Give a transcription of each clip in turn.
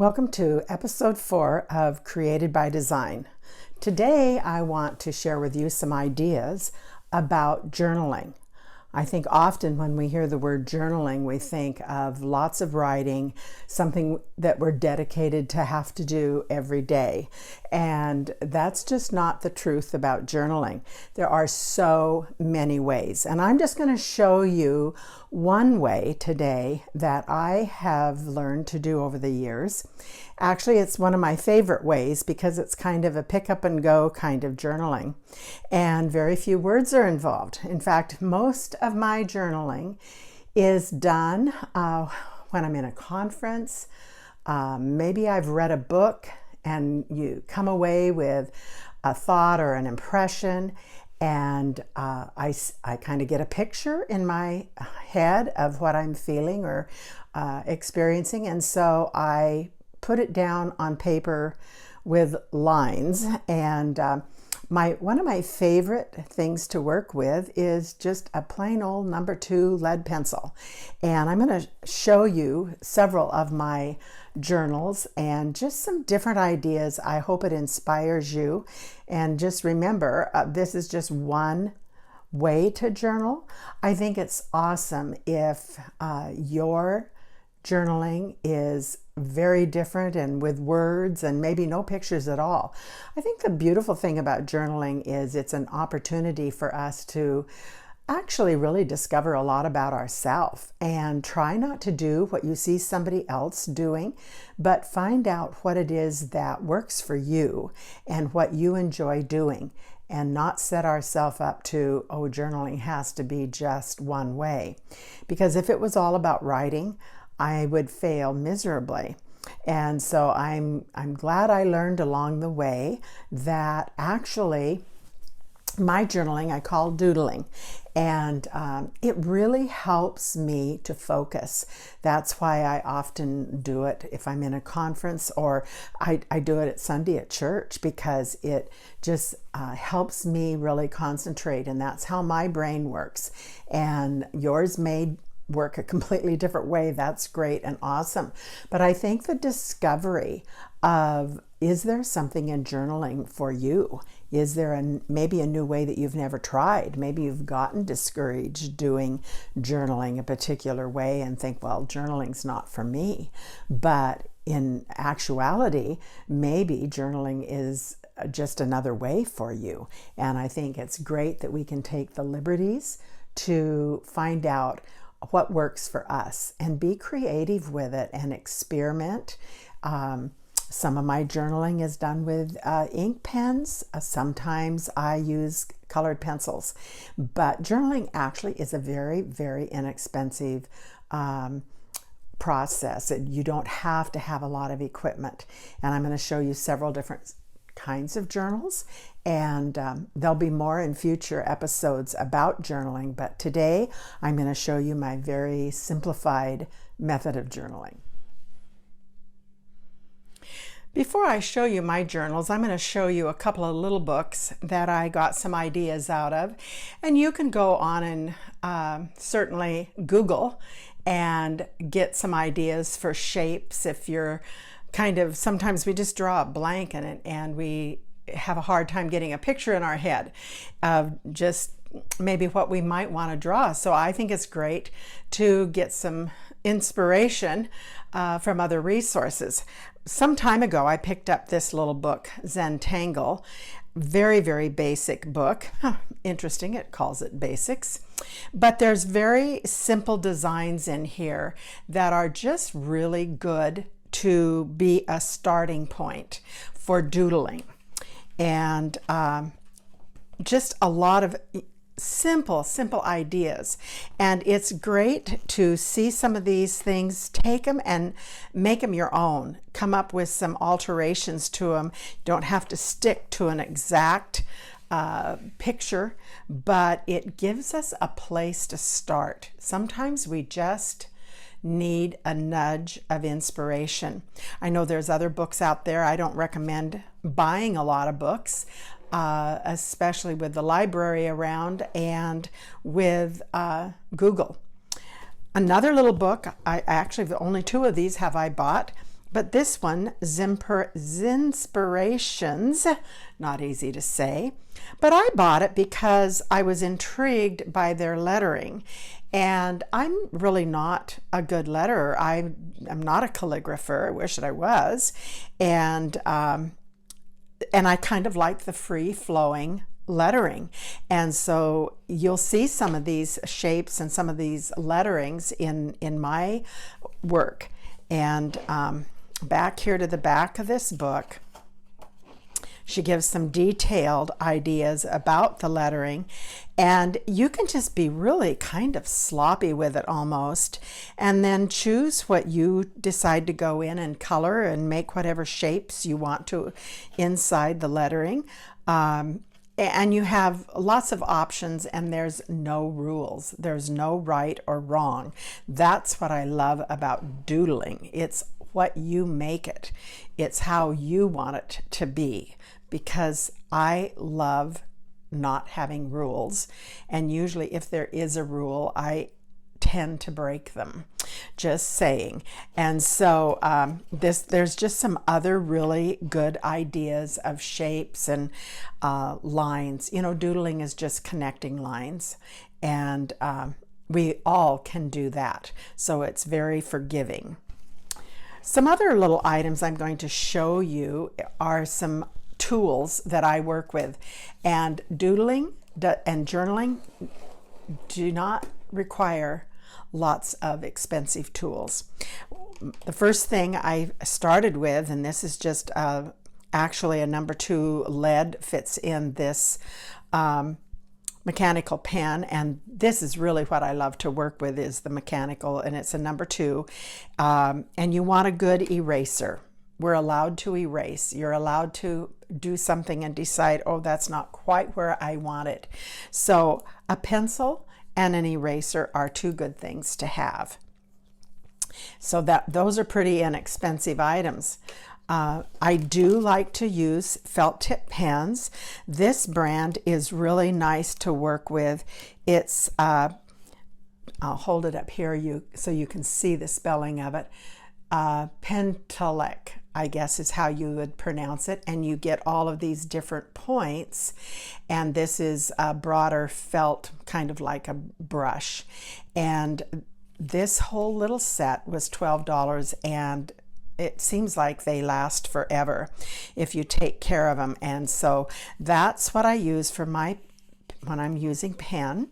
Welcome to episode 4 of Created by Design. Today I want to share with you some ideas about journaling. I think often when we hear the word journaling, we think of lots of writing, something that we're dedicated to have to do every day. And that's just not the truth about journaling. There are so many ways. And I'm just going to show you one way today that I have learned to do over the years. Actually, it's one of my favorite ways because it's kind of a pick up and go kind of journaling. And very few words are involved. In fact, most of my journaling is done when I'm in a conference. Maybe I've read a book and you come away with a thought or an impression, and I kind of get a picture in my head of what I'm feeling or experiencing, and so I put it down on paper with lines. And one of my favorite things to work with is just a plain old number 2 lead pencil. And I'm going to show you several of my journals and just some different ideas. I hope it inspires you. And just remember, this is just one way to journal. I think it's awesome if your journaling is very different and with words and maybe no pictures at all. I think the beautiful thing about journaling is it's an opportunity for us to actually really discover a lot about ourselves, and try not to do what you see somebody else doing, but find out what it is that works for you and what you enjoy doing, and not set ourselves up to, oh, journaling has to be just one way. Because if it was all about writing, I would fail miserably. And so I'm glad I learned along the way that actually my journaling I call doodling, and it really helps me to focus. That's why I often do it if I'm in a conference, or I do it at Sunday at church, because it just helps me really concentrate, and that's how my brain works. And yours may work a completely different way. That's great and awesome. But I think the discovery of, is there something in journaling for you? Is there maybe a new way that you've never tried? Maybe you've gotten discouraged doing journaling a particular way and think, well, journaling's not for me. But in actuality, maybe journaling is just another way for you. And I think it's great that we can take the liberties to find out what works for us and be creative with it and experiment. Some of my journaling is done with ink pens. Sometimes I use colored pencils. But journaling actually is a very, very inexpensive process. You don't have to have a lot of equipment. And I'm going to show you several different kinds of journals, and there'll be more in future episodes about journaling, but today I'm going to show you my very simplified method of journaling. Before I show you my journals, I'm going to show you a couple of little books that I got some ideas out of, and you can go on and certainly Google and get some ideas for shapes if you're sometimes we just draw a blank in it and we have a hard time getting a picture in our head of just maybe what we might want to draw. So I think it's great to get some inspiration from other resources. Some time ago, I picked up this little book, Zentangle. Very, very basic book. Interesting, it calls it basics. But there's very simple designs in here that are just really good to be a starting point for doodling. And just a lot of simple ideas. And it's great to see some of these things, take them and make them your own. Come up with some alterations to them. You don't have to stick to an exact picture, but it gives us a place to start. Sometimes we just need a nudge of inspiration. I know there's other books out there. I don't recommend buying a lot of books, especially with the library around and with Google. Another little book, I actually, only 2 of these have I bought, But this one, Zinspirations, not easy to say, but I bought it because I was intrigued by their lettering. And I'm really not a good letterer. I'm not a calligrapher. I wish that I was. And I kind of like the free-flowing lettering. And so you'll see some of these shapes and some of these letterings in my work. And back here to the back of this book, she gives some detailed ideas about the lettering, and you can just be really kind of sloppy with it almost, and then choose what you decide to go in and color and make whatever shapes you want to inside the lettering. And you have lots of options, and there's no rules. There's no right or wrong. That's what I love about doodling. It's what you make it. It's how you want it to be, because I love not having rules. And usually if there is a rule, I tend to break them. Just saying. And so there's just some other really good ideas of shapes and lines. You know, doodling is just connecting lines, and we all can do that. So it's very forgiving. Some other little items I'm going to show you are some tools that I work with. And doodling and journaling do not require lots of expensive tools. The first thing I started with, and this is just actually a number 2 lead, fits in this mechanical pen, and this is really what I love to work with, is the mechanical, and it's a number 2. And you want a good eraser. We're allowed to erase. You're allowed to do something and decide, oh, that's not quite where I want it. So a pencil and an eraser are 2 good things to have. So those are pretty inexpensive items. I do like to use felt tip pens. This brand is really nice to work with. It's I'll hold it up here so you can see the spelling of it. Pentelec, I guess is how you would pronounce it, and you get all of these different points, and this is a broader felt, kind of like a brush. And this whole little set was $12, and it seems like they last forever if you take care of them. And so that's what I use for when I'm using pen.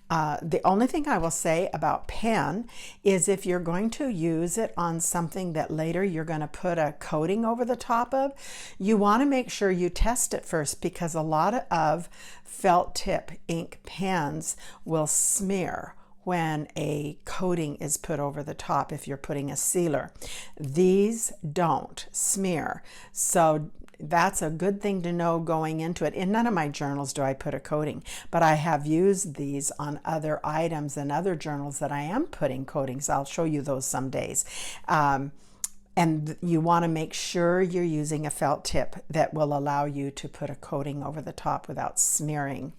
The only thing I will say about pen is if you're going to use it on something that later you're going to put a coating over the top of, you want to make sure you test it first, because a lot of felt tip ink pens will smear when a coating is put over the top if you're putting a sealer. These don't smear. So that's a good thing to know going into it. In none of my journals do I put a coating, but I have used these on other items and other journals that I am putting coatings. I'll show you those some days. And you want to make sure you're using a felt tip that will allow you to put a coating over the top without smearing.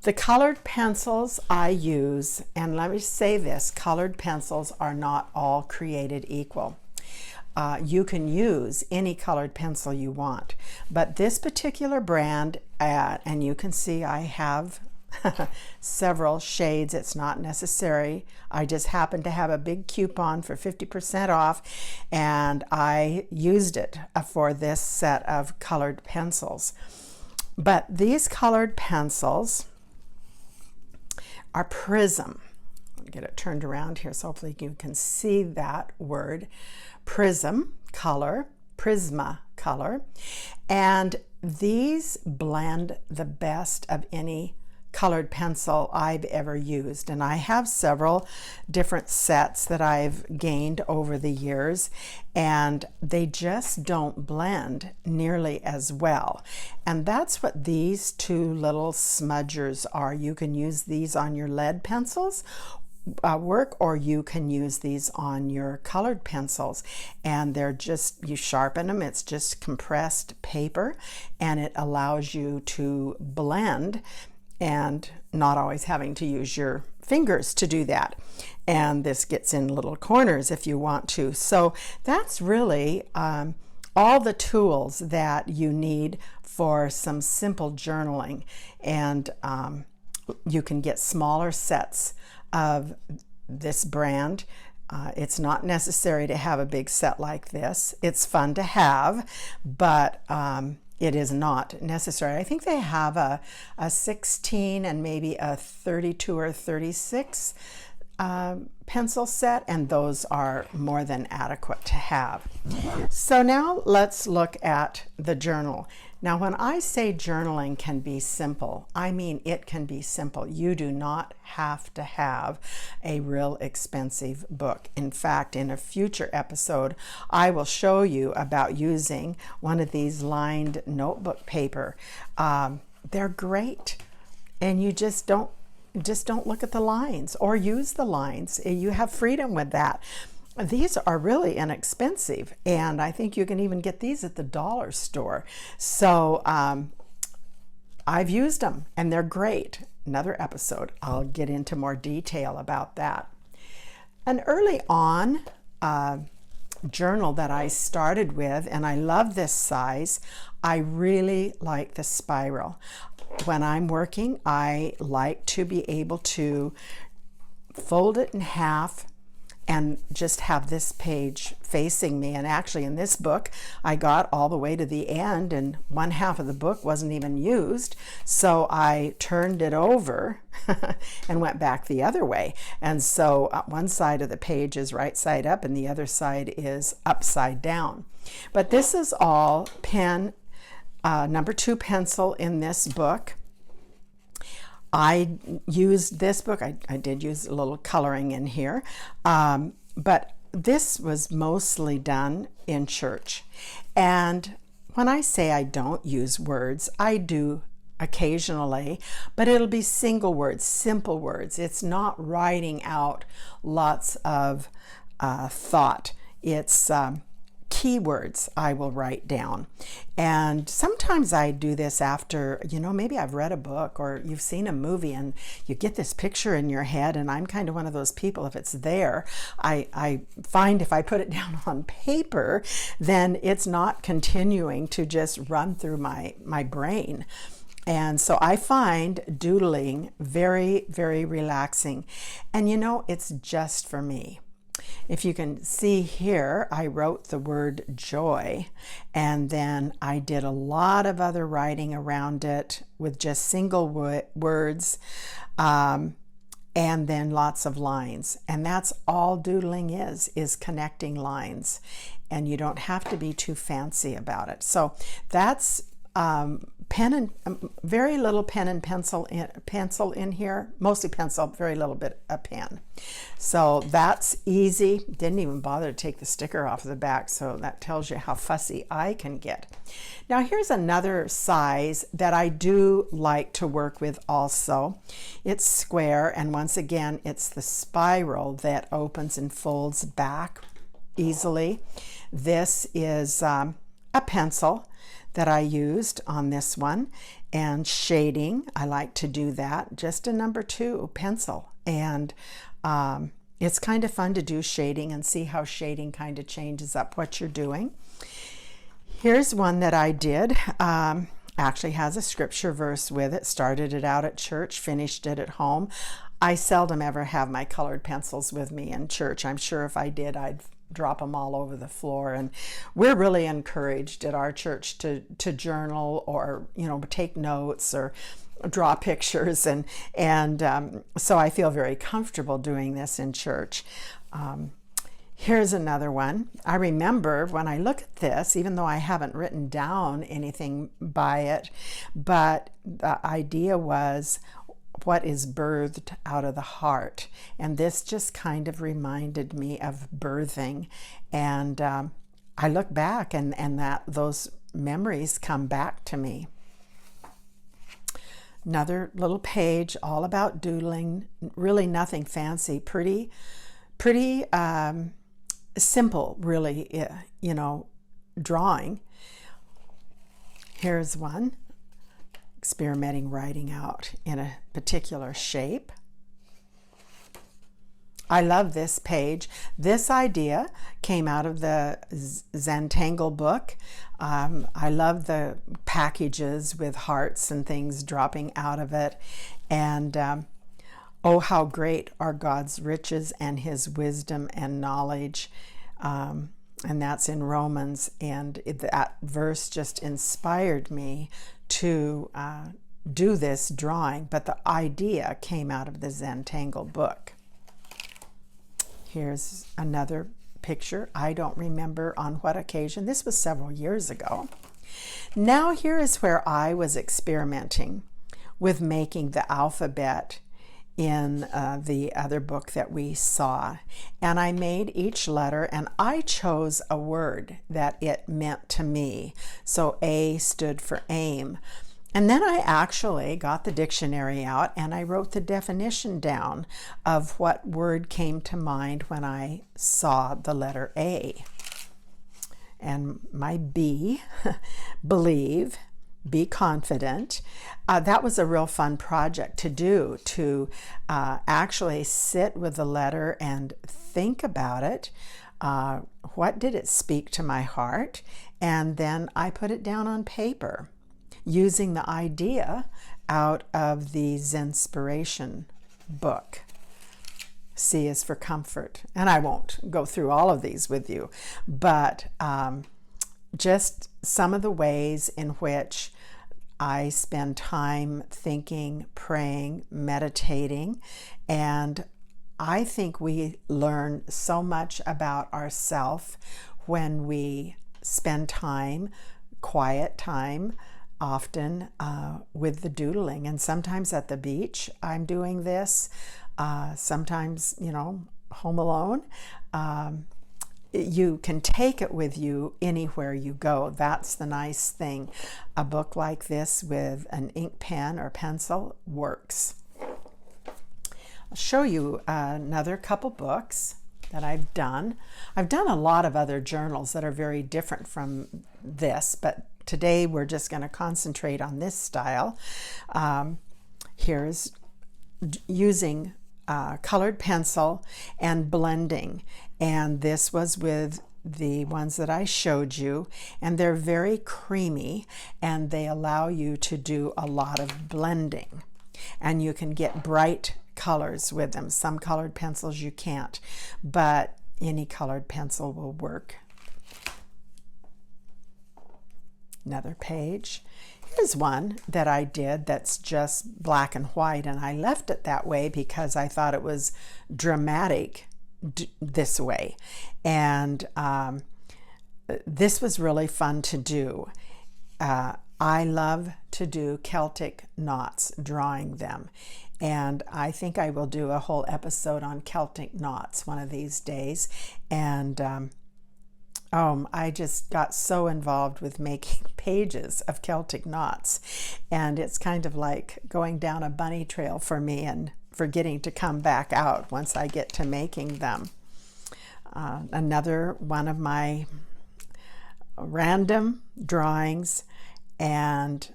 The colored pencils I use, and let me say this, colored pencils are not all created equal. You can use any colored pencil you want, but this particular brand, and you can see I have several shades. It's not necessary. I just happened to have a big coupon for 50% off, and I used it for this set of colored pencils. But these colored pencils are Prism. Let me get it turned around here so hopefully you can see that word. Prism color, Prisma color, and these blend the best of any colored pencil I've ever used. And I have several different sets that I've gained over the years, and they just don't blend nearly as well. And that's what these 2 little smudgers are. You can use these on your lead pencils work, or you can use these on your colored pencils, and they're just, you sharpen them, it's just compressed paper, and it allows you to blend and not always having to use your fingers to do that. And this gets in little corners if you want to. So that's really all the tools that you need for some simple journaling. And you can get smaller sets of this brand. It's not necessary to have a big set like this. It's fun to have, but it is not necessary. I think they have a 16 and maybe a 32 or 36 pencil set, and those are more than adequate to have. So now let's look at the journal. Now, when I say journaling can be simple, I mean it can be simple. You do not have to have a real expensive book. In fact, in a future episode, I will show you about using one of these lined notebook paper. They're great, and you just don't look at the lines or use the lines. You have freedom with that. These are really inexpensive, and I think you can even get these at the dollar store. So I've used them, and they're great. Another episode, I'll get into more detail about that. An early on journal that I started with, and I love this size, I really like the spiral. When I'm working, I like to be able to fold it in half and just have this page facing me. And actually in this book, I got all the way to the end and one half of the book wasn't even used. So I turned it over and went back the other way. And so one side of the page is right side up and the other side is upside down. But this is all pen, number 2 pencil in this book. I used this book, I did use a little coloring in here, but this was mostly done in church. And when I say I don't use words, I do occasionally, but it'll be single words, simple words. It's not writing out lots of thought. It's keywords I will write down. And sometimes I do this after, maybe I've read a book or you've seen a movie and you get this picture in your head, and I'm kind of one of those people, if it's there, I find if I put it down on paper, then it's not continuing to just run through my brain. And so I find doodling very, very relaxing. And it's just for me. If you can see here, I wrote the word joy, and then I did a lot of other writing around it with just single words, and then lots of lines. And that's all doodling is connecting lines. And you don't have to be too fancy about it. So that's pen and very little pen and pencil in here, mostly pencil, very little bit of pen. So that's easy. Didn't even bother to take the sticker off the back, so that tells you how fussy I can get. Now here's another size that I do like to work with also. It's square, and once again it's the spiral that opens and folds back easily. This is a pencil that I used on this one, and shading, I like to do that, just a number 2 pencil. And it's kind of fun to do shading and see how shading kind of changes up what you're doing. Here's one that I did, actually has a scripture verse with it. Started it out at church, finished it at home. I seldom ever have my colored pencils with me in church. I'm sure if I did, I'd drop them all over the floor. And we're really encouraged at our church to journal or take notes or draw pictures, and so I feel very comfortable doing this in church. Here's another one. I remember when I look at this, even though I haven't written down anything by it, but the idea was what is birthed out of the heart. And this just kind of reminded me of birthing. And I look back and those memories come back to me. Another little page all about doodling, really nothing fancy, pretty simple, really, drawing. Here's one. experimenting writing out in a particular shape. I love this page. This idea came out of the Zentangle book. I love the packages with hearts and things dropping out of it. And oh, how great are God's riches and his wisdom and knowledge. And that's in Romans. And that verse just inspired me to do this drawing. But the idea came out of the Zentangle book. Here's another picture. I don't remember on what occasion. This was several years ago. Now here is where I was experimenting with making the alphabet in the other book that we saw. And I made each letter and I chose a word that it meant to me. So A stood for aim. And then I actually got the dictionary out and I wrote the definition down of what word came to mind when I saw the letter A. And my B, believe, be confident. That was a real fun project to do, to actually sit with the letter and think about it. What did it speak to my heart? And then I put it down on paper, using the idea out of the Zenspiration book. C is for comfort. And I won't go through all of these with you, but just some of the ways in which I spend time thinking, praying, meditating, and I think we learn so much about ourselves when we spend time, quiet time, often with the doodling. And sometimes at the beach I'm doing this, sometimes, you know, home alone. You can take it with you anywhere you go. That's the nice thing. A book like this with an ink pen or pencil works. I'll show you another couple books that I've done. I've done a lot of other journals that are very different from this, but today we're just going to concentrate on this style. Here's using colored pencil and blending, and this was with the ones that I showed you, and they're very creamy and they allow you to do a lot of blending, and you can get bright colors with them. Some colored pencils you can't, but any colored pencil will work. Another page. Here's one that I did that's just black and white, and I left it that way because I thought it was dramatic this way. And this was really fun to do. I love to do Celtic knots, drawing them. And I think I will do a whole episode on Celtic knots one of these days. And I just got so involved with making pages of Celtic knots, and it's kind of like going down a bunny trail for me and forgetting to come back out once I get to making them. Another one of my random drawings, and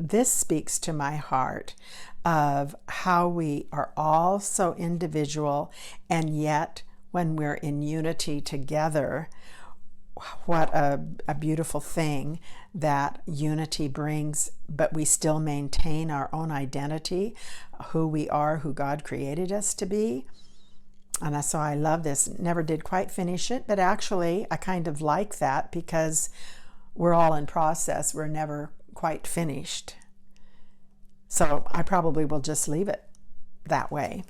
this speaks to my heart of how we are all so individual, and yet when we're in unity together, what a beautiful thing that unity brings, but we still maintain our own identity, who we are, who God created us to be. And so I love this. Never did quite finish it, but actually I kind of like that because we're all in process. We're never quite finished. So I probably will just leave it that way.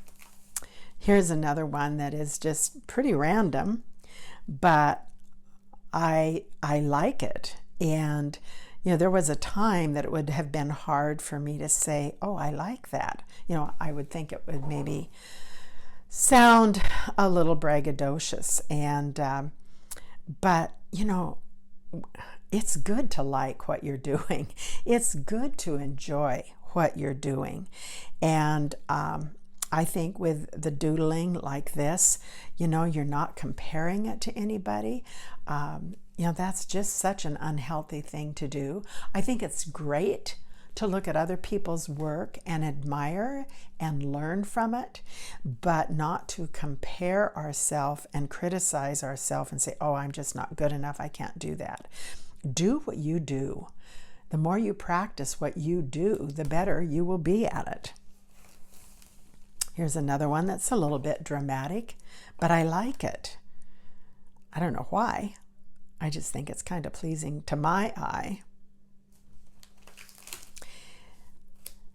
Here's another one that is just pretty random, but I like it. And you know, there was a time that it would have been hard for me to say, oh, I like that. You know, I would think it would maybe sound a little braggadocious, and but you know, it's good to like what you're doing. It's good to enjoy what you're doing. And I think with the doodling like this, you know, you're not comparing it to anybody. You know, that's just such an unhealthy thing to do. I think it's great to look at other people's work and admire and learn from it, but not to compare ourselves and criticize ourselves and say, oh, I'm just not good enough, I can't do that. Do what you do. The more you practice what you do, the better you will be at it. Here's another one that's a little bit dramatic, but I like it. I don't know why. I just think it's kind of pleasing to my eye.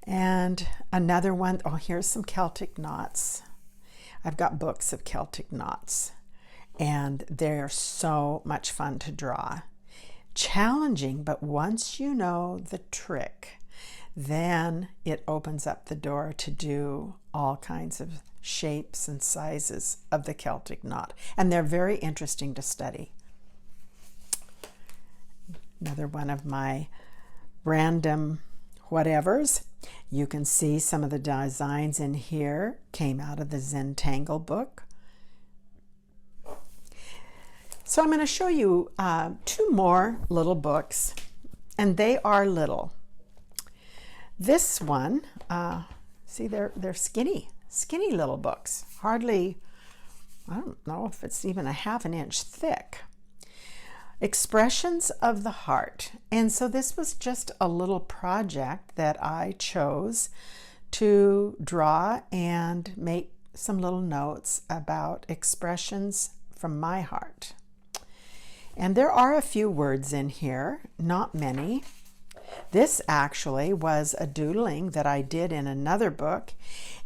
And another one, oh, here's some Celtic knots. I've got books of Celtic knots, and they're so much fun to draw. Challenging, but once you know the trick, then it opens up the door to do all kinds of shapes and sizes of the Celtic knot. And they're very interesting to study. Another one of my random whatevers. You can see some of the designs in here came out of the Zentangle book. So I'm going to show you two more little books, and they are little. This one, see, they're skinny little books. Hardly, I don't know if it's even a half an inch thick. Expressions of the Heart. And so this was just a little project that I chose to draw and make some little notes about expressions from my heart. And there are a few words in here, not many. This actually was a doodling that I did in another book,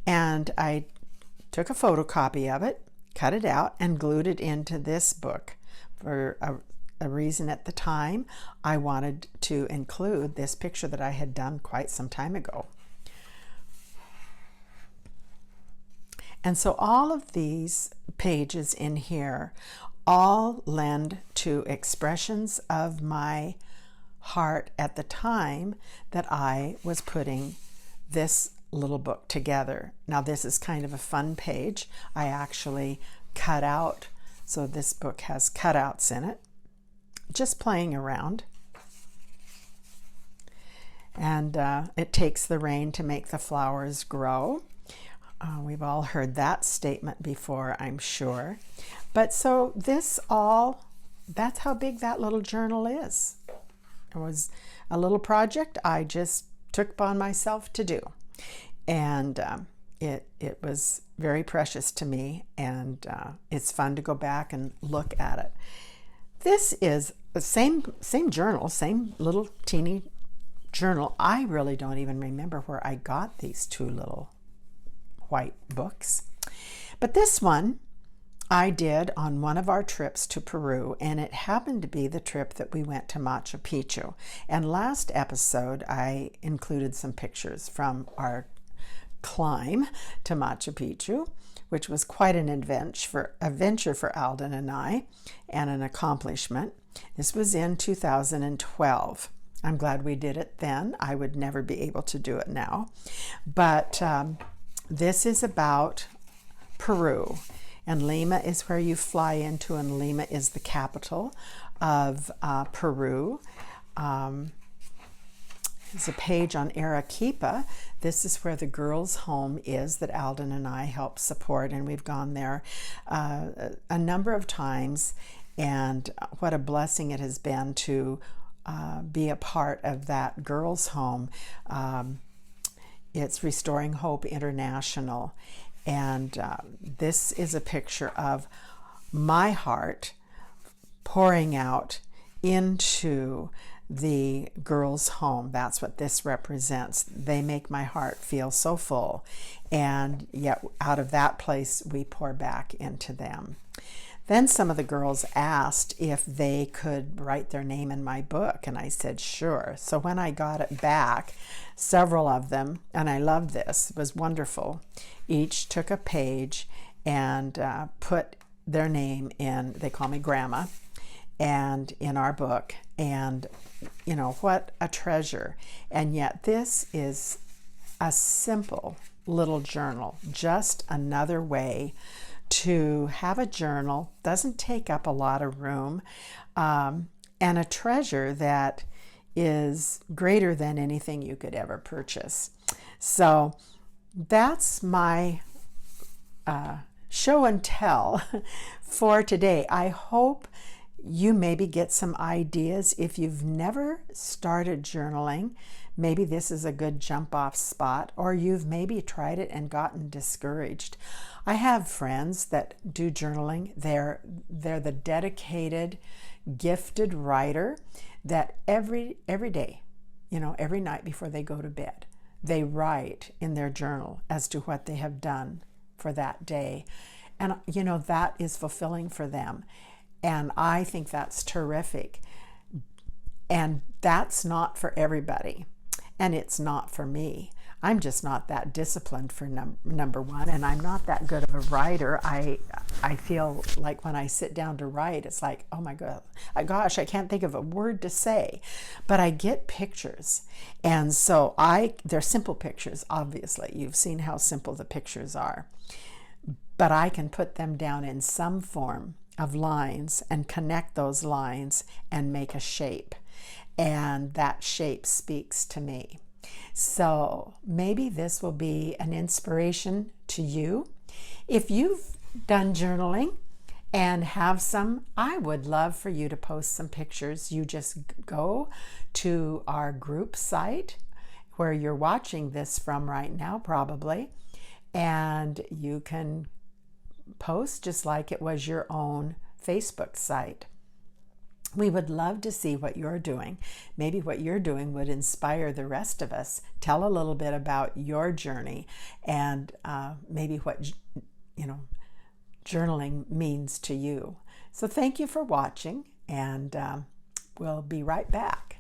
and I took a photocopy of it, cut it out, and glued it into this book. For a reason at the time, I wanted to include this picture that I had done quite some time ago. And so all of these pages in here all lend to expressions of my heart at the time that I was putting this little book together. Now this is kind of a fun page. I actually cut out, so this book has cutouts in it, just playing around. And it takes the rain to make the flowers grow. We've all heard that statement before, I'm sure. But so this all, that's how big that little journal is. It was a little project I just took upon myself to do. And it was very precious to me, and it's fun to go back and look at it. This is the same journal, same little teeny journal. I really don't even remember where I got these two little white books. But this one I did on one of our trips to Peru, and it happened to be the trip that we went to Machu Picchu. And last episode I included some pictures from our climb to Machu Picchu, which was quite an adventure for Alden and I, and an accomplishment. This was in 2012. I'm glad we did it then. I would never be able to do it now. But this is about Peru. And Lima is where you fly into, and Lima is the capital of Peru. There's a page on Arequipa. This is where the girls' home is that Alden and I help support, and we've gone there a number of times, and what a blessing it has been to be a part of that girls' home. It's Restoring Hope International, and this is a picture of my heart pouring out into the girls' home. That's what this represents. They make my heart feel so full, and yet out of that place we pour back into them. Then some of the girls asked if they could write their name in my book, and I said sure. So when I got it back, several of them, and I love this, it was wonderful, each took a page and put their name in, they call me Grandma, and in our book. And you know, what a treasure. And yet this is a simple little journal, just another way to have a journal. Doesn't take up a lot of room, and a treasure that is greater than anything you could ever purchase. So that's my show and tell for today. I hope you maybe get some ideas. If you've never started journaling, maybe this is a good jump off spot, or you've maybe tried it and gotten discouraged. I have friends that do journaling. They're the dedicated, gifted writer that every day, every night before they go to bed, they write in their journal as to what they have done for that day. And that is fulfilling for them. And I think that's terrific. And that's not for everybody. And it's not for me. I'm just not that disciplined for number one, and I'm not that good of a writer. I feel like when I sit down to write, it's like, oh my gosh, I can't think of a word to say. But I get pictures. And so they're simple pictures, obviously. You've seen how simple the pictures are. But I can put them down in some form of lines and connect those lines and make a shape. And that shape speaks to me. So maybe this will be an inspiration to you. If you've done journaling and have some, I would love for you to post some pictures. You just go to our group site where you're watching this from right now, probably, and you can post just like it was your own Facebook site. We would love to see what you're doing. Maybe what you're doing would inspire the rest of us. Tell a little bit about your journey and maybe what journaling means to you. So thank you for watching, and we'll be right back.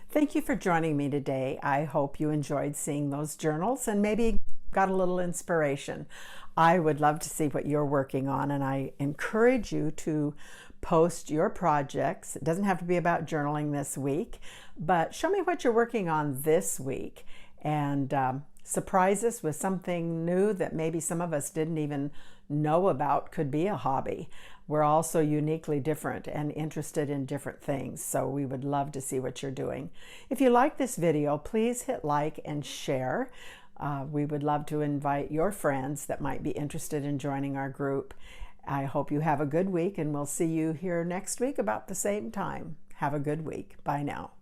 Thank you for joining me today. I hope you enjoyed seeing those journals and maybe got a little inspiration. I would love to see what you're working on, and I encourage you to post your projects. It doesn't have to be about journaling this week, but show me what you're working on this week, and surprise us with something new that maybe some of us didn't even know about could be a hobby. We're all so uniquely different and interested in different things, so we would love to see what you're doing. If you like this video, please hit like and share. We would love to invite your friends that might be interested in joining our group. I hope you have a good week, and we'll see you here next week about the same time. Have a good week. Bye now.